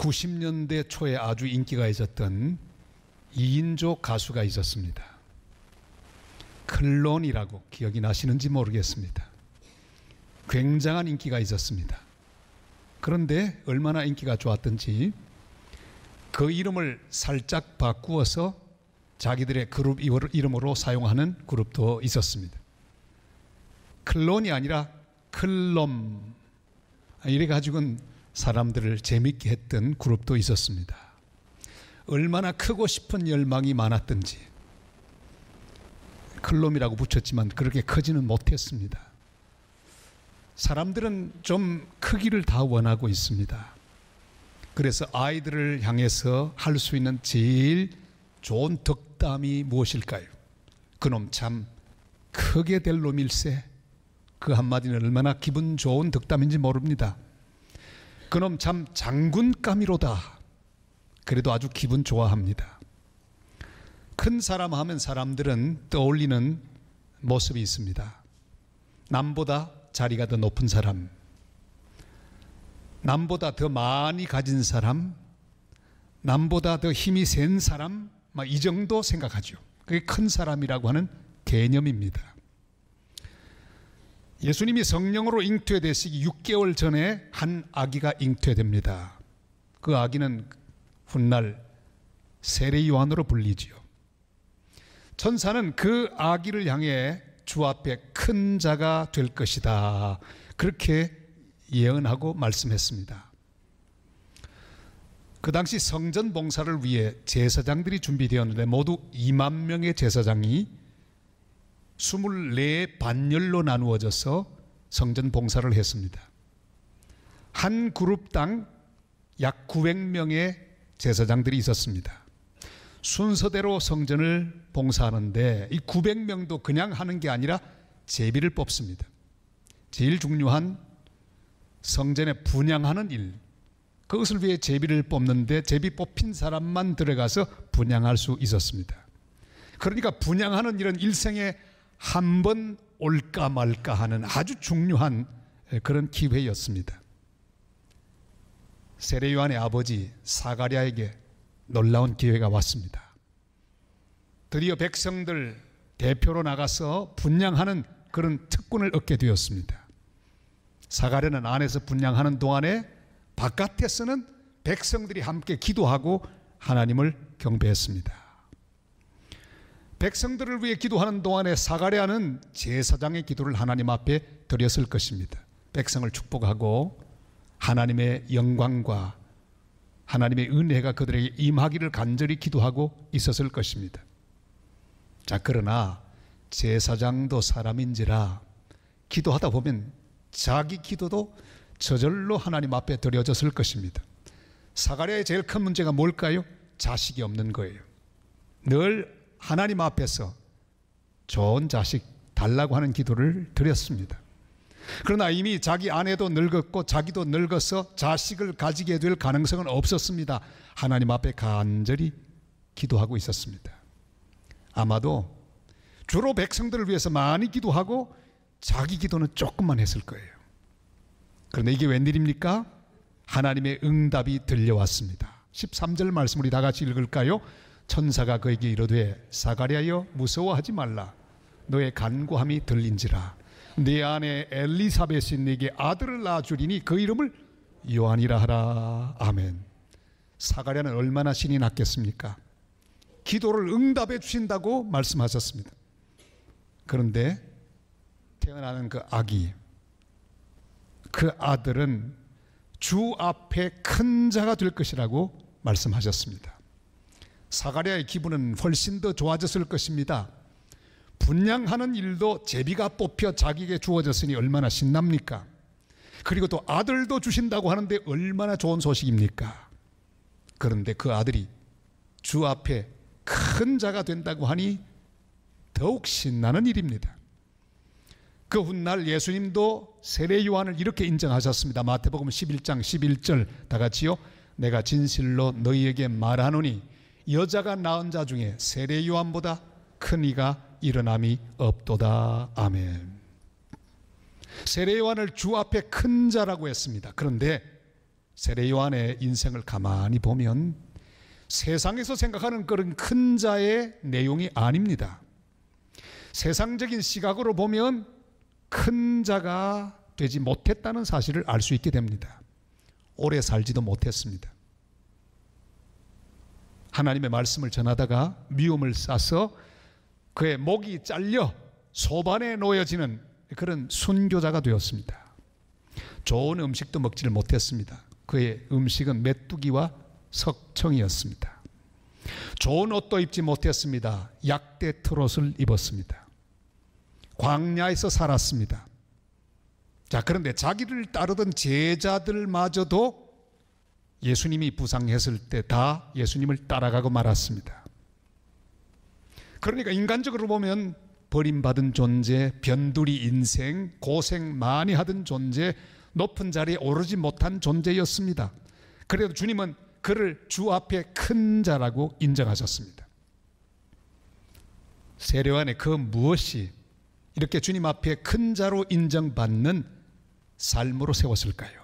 90년대 초에 아주 인기가 있었던 2인조 가수가 있었습니다. 클론이라고 기억이 나시는지 모르겠습니다. 굉장한 인기가 있었습니다. 그런데 얼마나 인기가 좋았던지 그 이름을 살짝 바꾸어서 자기들의 그룹 이름으로 사용하는 그룹도 있었습니다. 클론이 아니라 클롬, 이래 가지고는 사람들을 재밌게 했던 그룹도 있었습니다. 얼마나 크고 싶은 열망이 많았던지 클롬이라고 붙였지만 그렇게 크지는 못했습니다. 사람들은 좀 크기를 다 원하고 있습니다. 그래서 아이들을 향해서 할 수 있는 제일 좋은 덕담이 무엇일까요? 그놈 참 크게 될 놈일세. 그 한마디는 얼마나 기분 좋은 덕담인지 모릅니다. 그놈 참 장군감이로다. 그래도 아주 기분 좋아합니다. 큰 사람 하면 사람들은 떠올리는 모습이 있습니다. 남보다 자리가 더 높은 사람, 남보다 더 많이 가진 사람, 남보다 더 힘이 센 사람, 이 정도 생각하죠. 그게 큰 사람이라고 하는 개념입니다. 예수님이 성령으로 잉태되시기 6개월 전에 한 아기가 잉태됩니다. 그 아기는 훗날 세례 요한으로 불리지요. 천사는 그 아기를 향해 주 앞에 큰 자가 될 것이다, 그렇게 예언하고 말씀했습니다. 그 당시 성전 봉사를 위해 제사장들이 준비되었는데 모두 2만 명의 제사장이 24 반열로 나누어져서 성전 봉사를 했습니다. 한 그룹당 약 900명의 제사장들이 있었습니다. 순서대로 성전을 봉사하는데 이 900명도 그냥 하는 게 아니라 제비를 뽑습니다. 제일 중요한 성전에 분향하는 일, 그것을 위해 제비를 뽑는데 제비 뽑힌 사람만 들어가서 분향할 수 있었습니다. 그러니까 분향하는 일은 일생에 한 번 올까 말까 하는 아주 중요한 그런 기회였습니다. 세례 요한의 아버지 사가랴에게 놀라운 기회가 왔습니다. 드디어 백성들 대표로 나가서 분향하는 그런 특권을 얻게 되었습니다. 사가랴는 안에서 분향하는 동안에 바깥에서는 백성들이 함께 기도하고 하나님을 경배했습니다. 백성들을 위해 기도하는 동안에 사가랴는 제사장의 기도를 하나님 앞에 드렸을 것입니다. 백성을 축복하고 하나님의 영광과 하나님의 은혜가 그들에게 임하기를 간절히 기도하고 있었을 것입니다. 자, 그러나 제사장도 사람인지라 기도하다 보면 자기 기도도 저절로 하나님 앞에 드려졌을 것입니다. 사가랴의 제일 큰 문제가 뭘까요? 자식이 없는 거예요. 늘 하나님 앞에서 좋은 자식 달라고 하는 기도를 드렸습니다. 그러나 이미 자기 아내도 늙었고 자기도 늙어서 자식을 가지게 될 가능성은 없었습니다. 하나님 앞에 간절히 기도하고 있었습니다. 아마도 주로 백성들을 위해서 많이 기도하고 자기 기도는 조금만 했을 거예요. 그런데 이게 웬일입니까? 하나님의 응답이 들려왔습니다. 13절 말씀 우리 다 같이 읽을까요? 천사가 그에게 이르되 사가랴여 무서워하지 말라. 너의 간구함이 들린지라. 네 아내 엘리사벳이 네게 아들을 낳아주리니 그 이름을 요한이라 하라. 아멘. 사가랴는 얼마나 신이 났겠습니까? 기도를 응답해 주신다고 말씀하셨습니다. 그런데 태어나는 그 아기, 그 아들은 주 앞에 큰 자가 될 것이라고 말씀하셨습니다. 사가랴의 기분은 훨씬 더 좋아졌을 것입니다. 분향하는 일도 제비가 뽑혀 자기에게 주어졌으니 얼마나 신납니까? 그리고 또 아들도 주신다고 하는데 얼마나 좋은 소식입니까? 그런데 그 아들이 주 앞에 큰 자가 된다고 하니 더욱 신나는 일입니다. 그 훗날 예수님도 세례 요한을 이렇게 인정하셨습니다. 마태복음 11장 11절 다 같이요. 내가 진실로 너희에게 말하노니 여자가 낳은 자 중에 세례 요한보다 큰 이가 일어남이 없도다. 아멘. 세례 요한을 주 앞에 큰 자라고 했습니다. 그런데 세례 요한의 인생을 가만히 보면 세상에서 생각하는 그런 큰 자의 내용이 아닙니다. 세상적인 시각으로 보면 큰 자가 되지 못했다는 사실을 알 수 있게 됩니다. 오래 살지도 못했습니다. 하나님의 말씀을 전하다가 미움을 싸서 그의 목이 잘려 소반에 놓여지는 그런 순교자가 되었습니다. 좋은 음식도 먹지를 못했습니다. 그의 음식은 메뚜기와 석청이었습니다. 좋은 옷도 입지 못했습니다. 약대 트롯을 입었습니다. 광야에서 살았습니다. 자, 그런데 자기를 따르던 제자들마저도 예수님이 부상했을 때 다 예수님을 따라가고 말았습니다. 그러니까 인간적으로 보면 버림받은 존재, 변두리 인생, 고생 많이 하던 존재, 높은 자리에 오르지 못한 존재였습니다. 그래도 주님은 그를 주 앞에 큰 자라고 인정하셨습니다. 세례요한의 그 무엇이 이렇게 주님 앞에 큰 자로 인정받는 삶으로 세웠을까요?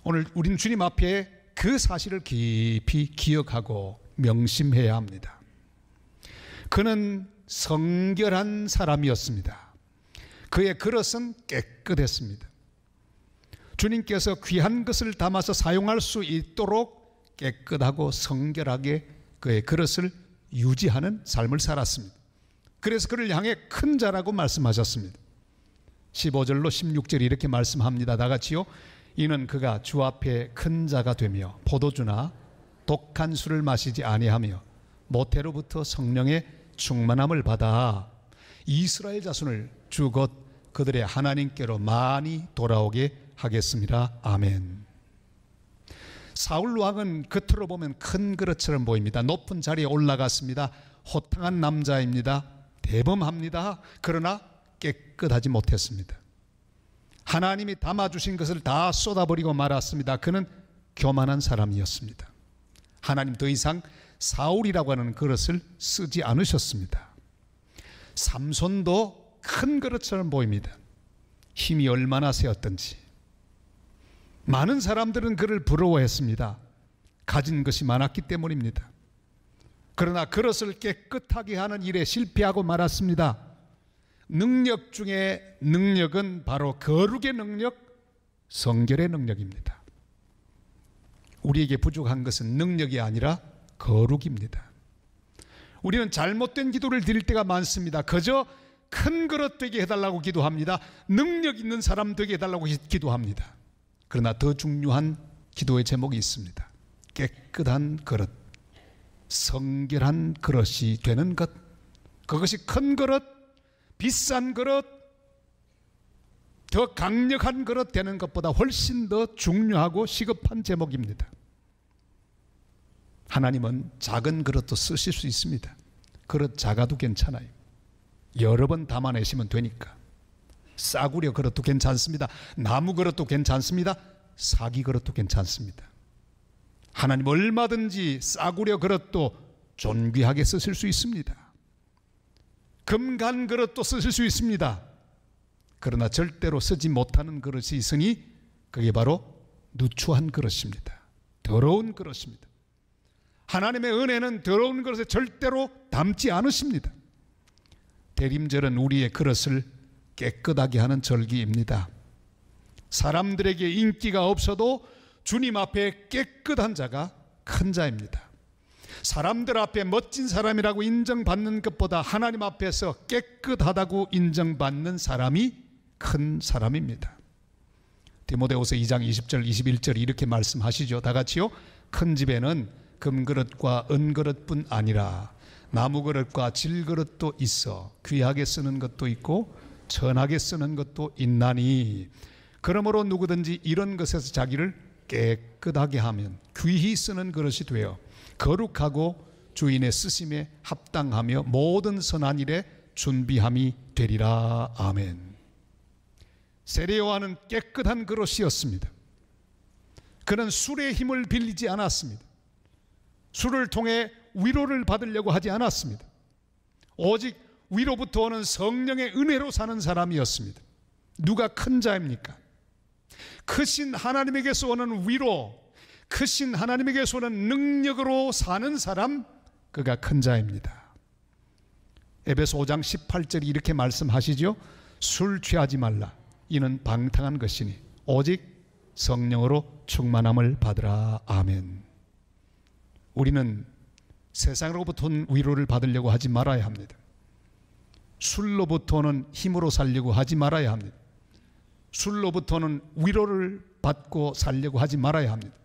오늘 우리는 주님 앞에 그 사실을 깊이 기억하고 명심해야 합니다. 그는 성결한 사람이었습니다. 그의 그릇은 깨끗했습니다. 주님께서 귀한 것을 담아서 사용할 수 있도록 깨끗하고 성결하게 그의 그릇을 유지하는 삶을 살았습니다. 그래서 그를 향해 큰 자라고 말씀하셨습니다. 15절로 16절 이렇게 말씀합니다. 다 같이요. 이는 그가 주 앞에 큰 자가 되며 포도주나 독한 술을 마시지 아니하며 모태로부터 성령의 충만함을 받아 이스라엘 자손을 주 곧 그들의 하나님께로 많이 돌아오게 하겠습니다. 아멘. 사울 왕은 겉으로 보면 큰 그릇처럼 보입니다. 높은 자리에 올라갔습니다. 호탕한 남자입니다. 대범합니다. 그러나 깨끗하지 못했습니다. 하나님이 담아주신 것을 다 쏟아버리고 말았습니다. 그는 교만한 사람이었습니다. 하나님 더 이상 사울이라고 하는 그릇을 쓰지 않으셨습니다. 삼손도 큰 그릇처럼 보입니다. 힘이 얼마나 세었던지. 많은 사람들은 그를 부러워했습니다. 가진 것이 많았기 때문입니다. 그러나 그릇을 깨끗하게 하는 일에 실패하고 말았습니다. 능력 중에 능력은 바로 거룩의 능력, 성결의 능력입니다. 우리에게 부족한 것은 능력이 아니라 거룩입니다. 우리는 잘못된 기도를 드릴 때가 많습니다. 그저 큰 그릇 되게 해달라고 기도합니다. 능력 있는 사람 되게 해달라고 기도합니다. 그러나 더 중요한 기도의 제목이 있습니다. 깨끗한 그릇, 성결한 그릇이 되는 것. 그것이 큰 그릇, 비싼 그릇, 더 강력한 그릇 되는 것보다 훨씬 더 중요하고 시급한 제목입니다. 하나님은 작은 그릇도 쓰실 수 있습니다. 그릇 작아도 괜찮아요. 여러 번 담아내시면 되니까. 싸구려 그릇도 괜찮습니다. 나무 그릇도 괜찮습니다. 사기 그릇도 괜찮습니다. 하나님 얼마든지 싸구려 그릇도 존귀하게 쓰실 수 있습니다. 금간 그릇도 쓰실 수 있습니다. 그러나 절대로 쓰지 못하는 그릇이 있으니 그게 바로 누추한 그릇입니다. 더러운 그릇입니다. 하나님의 은혜는 더러운 그릇에 절대로 담지 않으십니다. 대림절은 우리의 그릇을 깨끗하게 하는 절기입니다. 사람들에게 인기가 없어도 주님 앞에 깨끗한 자가 큰 자입니다. 사람들 앞에 멋진 사람이라고 인정받는 것보다 하나님 앞에서 깨끗하다고 인정받는 사람이 큰 사람입니다. 디모데후서 2장 20절 21절 이렇게 말씀하시죠. 다 같이요. 큰 집에는 금그릇과 은그릇뿐 아니라 나무그릇과 질그릇도 있어 귀하게 쓰는 것도 있고 천하게 쓰는 것도 있나니 그러므로 누구든지 이런 것에서 자기를 깨끗하게 하면 귀히 쓰는 그릇이 되어 거룩하고 주인의 쓰심에 합당하며 모든 선한 일에 준비함이 되리라. 아멘. 세례 요한은 깨끗한 그릇이었습니다. 그는 술의 힘을 빌리지 않았습니다. 술을 통해 위로를 받으려고 하지 않았습니다. 오직 위로부터 오는 성령의 은혜로 사는 사람이었습니다. 누가 큰 자입니까? 크신 하나님에게서 오는 위로, 크신 하나님에게서 오는 능력으로 사는 사람, 그가 큰 자입니다. 에베소 5장 18절이 이렇게 말씀하시죠. 술 취하지 말라. 이는 방탕한 것이니 오직 성령으로 충만함을 받으라. 아멘. 우리는 세상으로부터 온 위로를 받으려고 하지 말아야 합니다. 술로부터는 힘으로 살려고 하지 말아야 합니다. 술로부터는 위로를 받고 살려고 하지 말아야 합니다.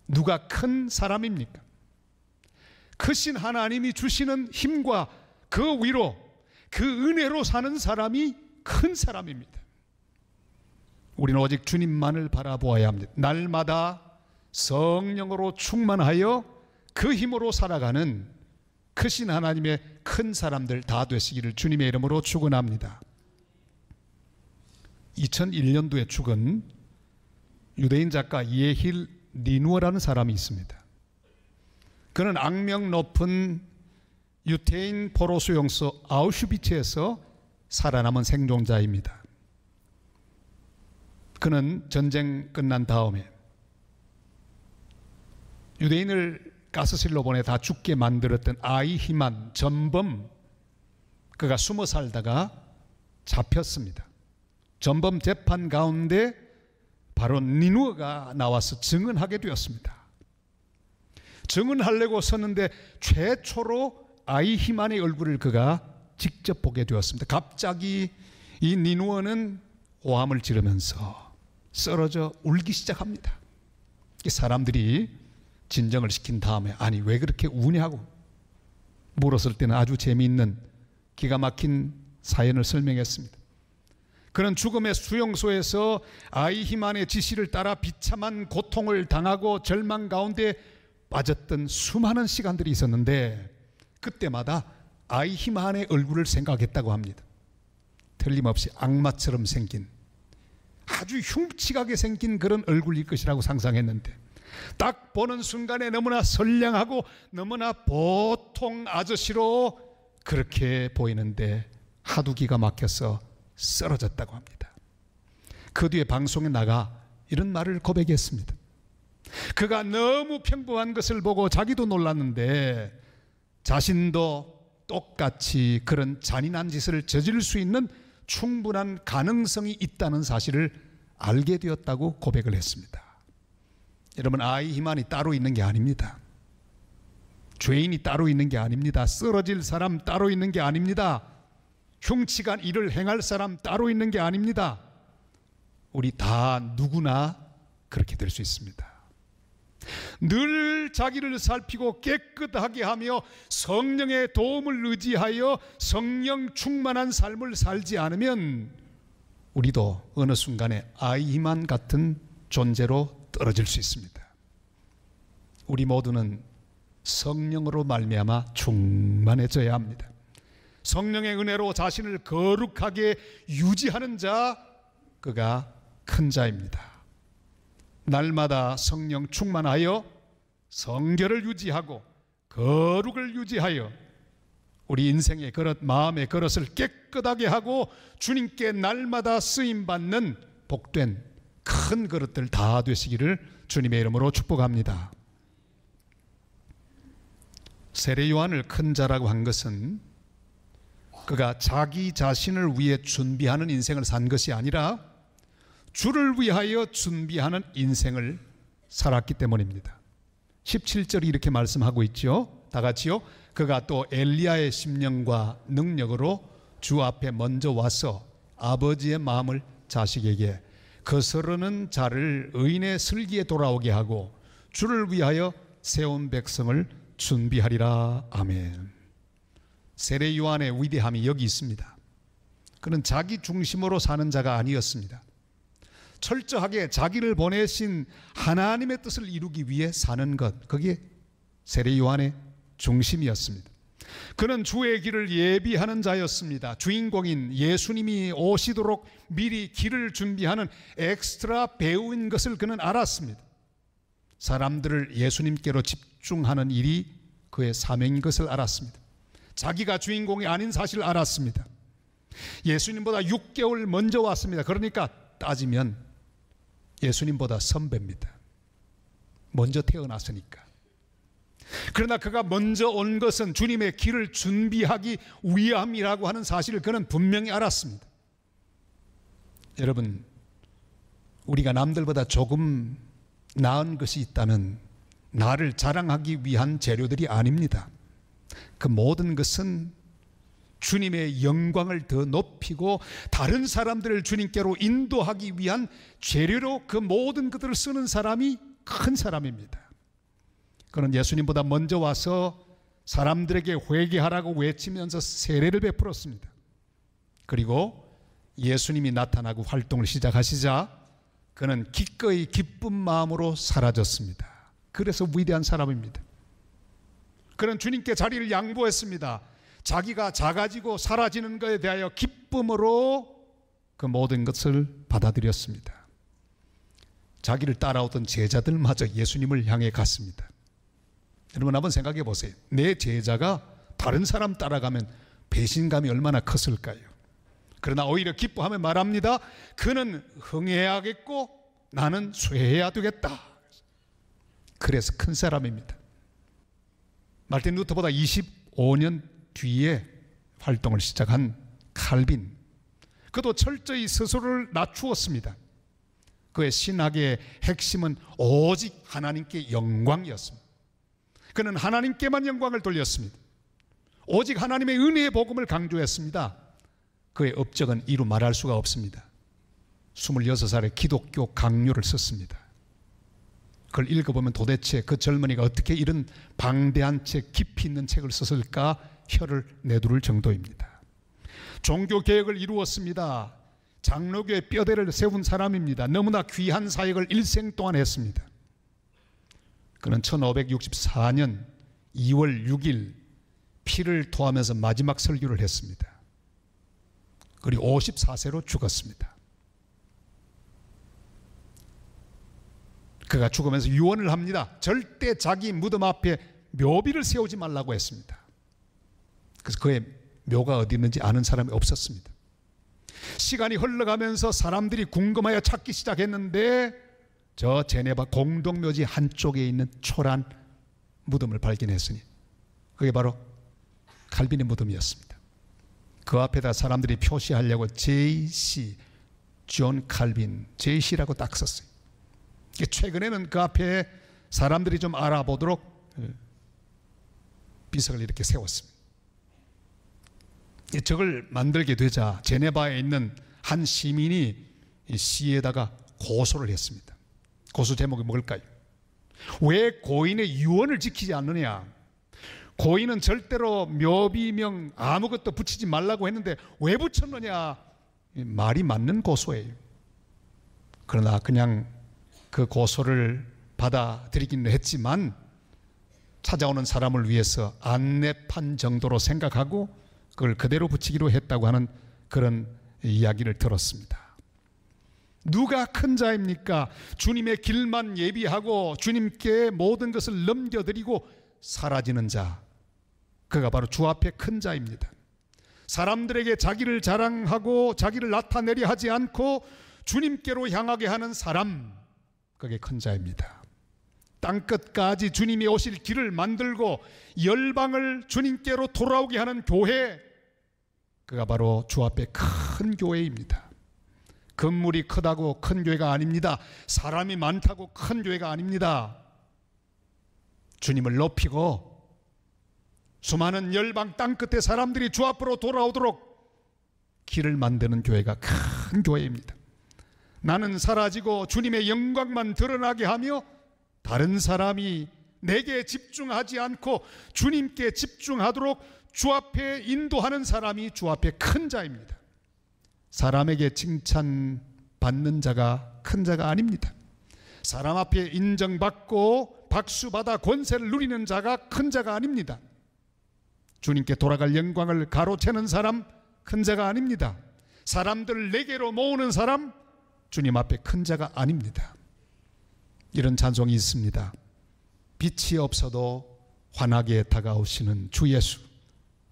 누가 큰 사람입니까? 크신 하나님이 주시는 힘과 그 위로, 그 은혜로 사는 사람이 큰 사람입니다. 우리는 오직 주님만을 바라보아야 합니다. 날마다 성령으로 충만하여 그 힘으로 살아가는 크신 하나님의 큰 사람들 다 되시기를 주님의 이름으로 축원합니다. 2001년도에 죽은 유대인 작가 예힐 니누어라는 사람이 있습니다. 그는 악명 높은 유태인 포로 수용소 아우슈비츠에서 살아남은 생존자입니다. 그는 전쟁 끝난 다음에 유대인을 가스실로 보내 다 죽게 만들었던 아이히만 전범, 그가 숨어 살다가 잡혔습니다. 전범 재판 가운데 바로 니누어가 나와서 증언하게 되었습니다. 증언하려고 섰는데 최초로 아이히만의 얼굴을 그가 직접 보게 되었습니다. 갑자기 이 니누어는 오함을 지르면서 쓰러져 울기 시작합니다. 사람들이 진정을 시킨 다음에 아니 왜 그렇게 우냐고 물었을 때는 아주 재미있는 기가 막힌 사연을 설명했습니다. 그는 죽음의 수용소에서 아이히만의 지시를 따라 비참한 고통을 당하고 절망 가운데 빠졌던 수많은 시간들이 있었는데 그때마다 아이히만의 얼굴을 생각했다고 합니다. 틀림없이 악마처럼 생긴 아주 흉측하게 생긴 그런 얼굴일 것이라고 상상했는데 딱 보는 순간에 너무나 선량하고 너무나 보통 아저씨로 그렇게 보이는데 하도 기가 막혀서 쓰러졌다고 합니다. 그 뒤에 방송에 나가 이런 말을 고백했습니다. 그가 너무 평범한 것을 보고 자기도 놀랐는데 자신도 똑같이 그런 잔인한 짓을 저지를 수 있는 충분한 가능성이 있다는 사실을 알게 되었다고 고백을 했습니다. 여러분, 아이히만이 따로 있는 게 아닙니다. 죄인이 따로 있는 게 아닙니다. 쓰러질 사람 따로 있는 게 아닙니다. 흉측한 일을 행할 사람 따로 있는 게 아닙니다. 우리 다 누구나 그렇게 될 수 있습니다. 늘 자기를 살피고 깨끗하게 하며 성령의 도움을 의지하여 성령 충만한 삶을 살지 않으면 우리도 어느 순간에 아이히만 같은 존재로 떨어질 수 있습니다. 우리 모두는 성령으로 말미암아 충만해져야 합니다. 성령의 은혜로 자신을 거룩하게 유지하는 자, 그가 큰 자입니다. 날마다 성령 충만하여 성결을 유지하고 거룩을 유지하여 우리 인생의 그릇, 마음의 그릇을 깨끗하게 하고 주님께 날마다 쓰임받는 복된 큰 그릇들 다 되시기를 주님의 이름으로 축복합니다. 세례 요한을 큰 자라고 한 것은 그가 자기 자신을 위해 준비하는 인생을 산 것이 아니라 주를 위하여 준비하는 인생을 살았기 때문입니다. 17절이 이렇게 말씀하고 있죠. 다 같이요. 그가 또 엘리야의 심령과 능력으로 주 앞에 먼저 와서 아버지의 마음을 자식에게 거스르는 자를 의인의 슬기에 돌아오게 하고 주를 위하여 세운 백성을 준비하리라. 아멘. 세례 요한의 위대함이 여기 있습니다. 그는 자기 중심으로 사는 자가 아니었습니다. 철저하게 자기를 보내신 하나님의 뜻을 이루기 위해 사는 것, 그게 세례 요한의 중심이었습니다. 그는 주의 길을 예비하는 자였습니다. 주인공인 예수님이 오시도록 미리 길을 준비하는 엑스트라 배우인 것을 그는 알았습니다. 사람들을 예수님께로 집중하는 일이 그의 사명인 것을 알았습니다. 자기가 주인공이 아닌 사실을 알았습니다. 예수님보다 6개월 먼저 왔습니다. 그러니까 따지면 예수님보다 선배입니다. 먼저 태어났으니까. 그러나 그가 먼저 온 것은 주님의 길을 준비하기 위함이라고 하는 사실을 그는 분명히 알았습니다. 여러분, 우리가 남들보다 조금 나은 것이 있다면 나를 자랑하기 위한 재료들이 아닙니다. 그 모든 것은 주님의 영광을 더 높이고 다른 사람들을 주님께로 인도하기 위한 재료로 그 모든 것들을 쓰는 사람이 큰 사람입니다. 그는 예수님보다 먼저 와서 사람들에게 회개하라고 외치면서 세례를 베풀었습니다. 그리고 예수님이 나타나고 활동을 시작하시자 그는 기꺼이 기쁜 마음으로 사라졌습니다. 그래서 위대한 사람입니다. 그는 주님께 자리를 양보했습니다. 자기가 작아지고 사라지는 것에 대하여 기쁨으로 그 모든 것을 받아들였습니다. 자기를 따라오던 제자들마저 예수님을 향해 갔습니다. 여러분 한번 생각해 보세요. 내 제자가 다른 사람 따라가면 배신감이 얼마나 컸을까요? 그러나 오히려 기뻐하며 말합니다. 그는 흥해야겠고 나는 쇠해야 되겠다. 그래서 큰 사람입니다. 마르틴 루터보다 25년 뒤에 활동을 시작한 칼빈, 그도 철저히 스스로를 낮추었습니다. 그의 신학의 핵심은 오직 하나님께 영광이었습니다. 그는 하나님께만 영광을 돌렸습니다. 오직 하나님의 은혜의 복음을 강조했습니다. 그의 업적은 이루 말할 수가 없습니다. 26살에 기독교 강요를 썼습니다. 그걸 읽어보면 도대체 그 젊은이가 어떻게 이런 방대한 책, 깊이 있는 책을 썼을까 혀를 내두를 정도입니다. 종교개혁을 이루었습니다. 장로교의 뼈대를 세운 사람입니다. 너무나 귀한 사역을 일생 동안 했습니다. 그는 1564년 2월 6일 피를 토하면서 마지막 설교를 했습니다. 그리고 54세로 죽었습니다. 그가 죽으면서 유언을 합니다. 절대 자기 무덤 앞에 묘비를 세우지 말라고 했습니다. 그래서 그의 묘가 어디 있는지 아는 사람이 없었습니다. 시간이 흘러가면서 사람들이 궁금하여 찾기 시작했는데 저 제네바 공동묘지 한쪽에 있는 초란 무덤을 발견했으니 그게 바로 칼빈의 무덤이었습니다. 그 앞에다 사람들이 표시하려고 JC, 존 칼빈, JC라고 딱 썼어요. 최근에는 그 앞에 사람들이 좀 알아보도록 비석을 이렇게 세웠습니다. 저걸 만들게 되자 제네바에 있는 한 시민이 이 시에다가 고소를 했습니다. 고소 제목이 뭘까요? 왜 고인의 유언을 지키지 않느냐? 고인은 절대로 묘비명 아무것도 붙이지 말라고 했는데 왜 붙였느냐? 말이 맞는 고소예요. 그러나 그냥 그 고소를 받아들이기는 했지만 찾아오는 사람을 위해서 안내판 정도로 생각하고 그걸 그대로 붙이기로 했다고 하는 그런 이야기를 들었습니다. 누가 큰 자입니까? 주님의 길만 예비하고 주님께 모든 것을 넘겨드리고 사라지는 자, 그가 바로 주 앞에 큰 자입니다. 사람들에게 자기를 자랑하고 자기를 나타내려 하지 않고 주님께로 향하게 하는 사람, 그게 큰 자입니다. 땅끝까지 주님이 오실 길을 만들고 열방을 주님께로 돌아오게 하는 교회, 그가 바로 주 앞에 큰 교회입니다. 건물이 크다고 큰 교회가 아닙니다. 사람이 많다고 큰 교회가 아닙니다. 주님을 높이고 수많은 열방 땅끝에 사람들이 주 앞으로 돌아오도록 길을 만드는 교회가 큰 교회입니다. 나는 사라지고 주님의 영광만 드러나게 하며 다른 사람이 내게 집중하지 않고 주님께 집중하도록 주 앞에 인도하는 사람이 주 앞에 큰 자입니다. 사람에게 칭찬받는 자가 큰 자가 아닙니다. 사람 앞에 인정받고 박수받아 권세를 누리는 자가 큰 자가 아닙니다. 주님께 돌아갈 영광을 가로채는 사람 큰 자가 아닙니다. 사람들을 내게로 모으는 사람 주님 앞에 큰 자가 아닙니다. 이런 찬송이 있습니다. 빛이 없어도 환하게 다가오시는 주 예수,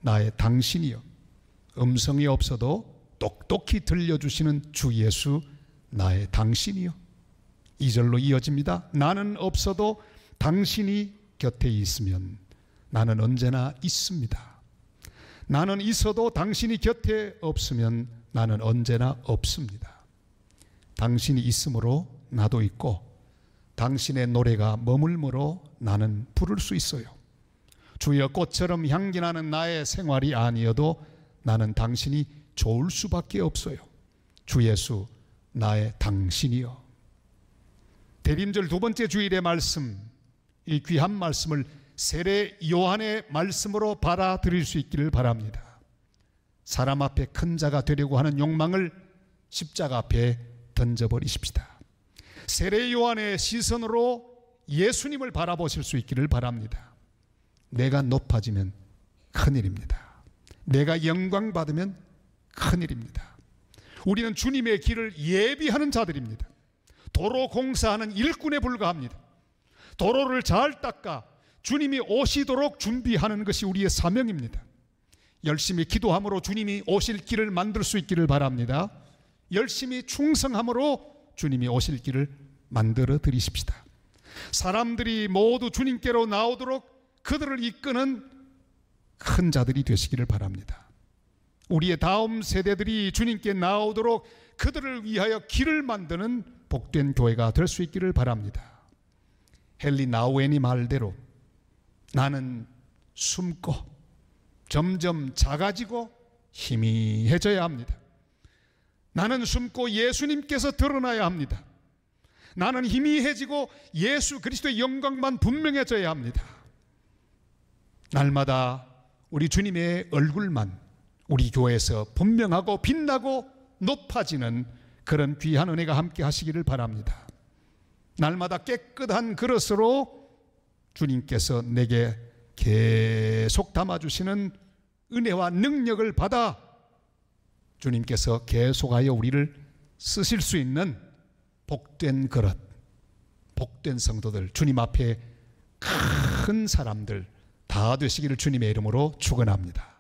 나의 당신이여. 음성이 없어도 똑똑히 들려주시는 주 예수, 나의 당신이여. 2절로 이어집니다. 나는 없어도 당신이 곁에 있으면 나는 언제나 있습니다. 나는 있어도 당신이 곁에 없으면 나는 언제나 없습니다. 당신이 있으므로 나도 있고 당신의 노래가 머물므로 나는 부를 수 있어요. 주여, 꽃처럼 향기나는 나의 생활이 아니어도 나는 당신이 좋을 수밖에 없어요. 주 예수, 나의 당신이여. 대림절 두 번째 주일의 말씀, 이 귀한 말씀을 세례 요한의 말씀으로 받아들일 수 있기를 바랍니다. 사람 앞에 큰 자가 되려고 하는 욕망을 십자가 앞에 던져버리십시다. 세례 요한의 시선으로 예수님을 바라보실 수 있기를 바랍니다. 내가 높아지면 큰일입니다. 내가 영광 받으면 큰일입니다. 우리는 주님의 길을 예비하는 자들입니다. 도로 공사하는 일꾼에 불과합니다. 도로를 잘 닦아 주님이 오시도록 준비하는 것이 우리의 사명입니다. 열심히 기도함으로 주님이 오실 길을 만들 수 있기를 바랍니다. 열심히 충성함으로 주님이 오실 길을 만들어 드리십시다. 사람들이 모두 주님께로 나오도록 그들을 이끄는 큰 자들이 되시기를 바랍니다. 우리의 다음 세대들이 주님께 나오도록 그들을 위하여 길을 만드는 복된 교회가 될 수 있기를 바랍니다. 헨리 나우엔이 말대로 나는 숨고 점점 작아지고 희미해져야 합니다. 나는 숨고 예수님께서 드러나야 합니다. 나는 희미해지고 예수 그리스도의 영광만 분명해져야 합니다. 날마다 우리 주님의 얼굴만 우리 교회에서 분명하고 빛나고 높아지는 그런 귀한 은혜가 함께 하시기를 바랍니다. 날마다 깨끗한 그릇으로 주님께서 내게 계속 담아주시는 은혜와 능력을 받아 주님께서 계속하여 우리를 쓰실 수 있는 복된 그릇, 복된 성도들, 주님 앞에 큰 사람들 다 되시기를 주님의 이름으로 축원합니다.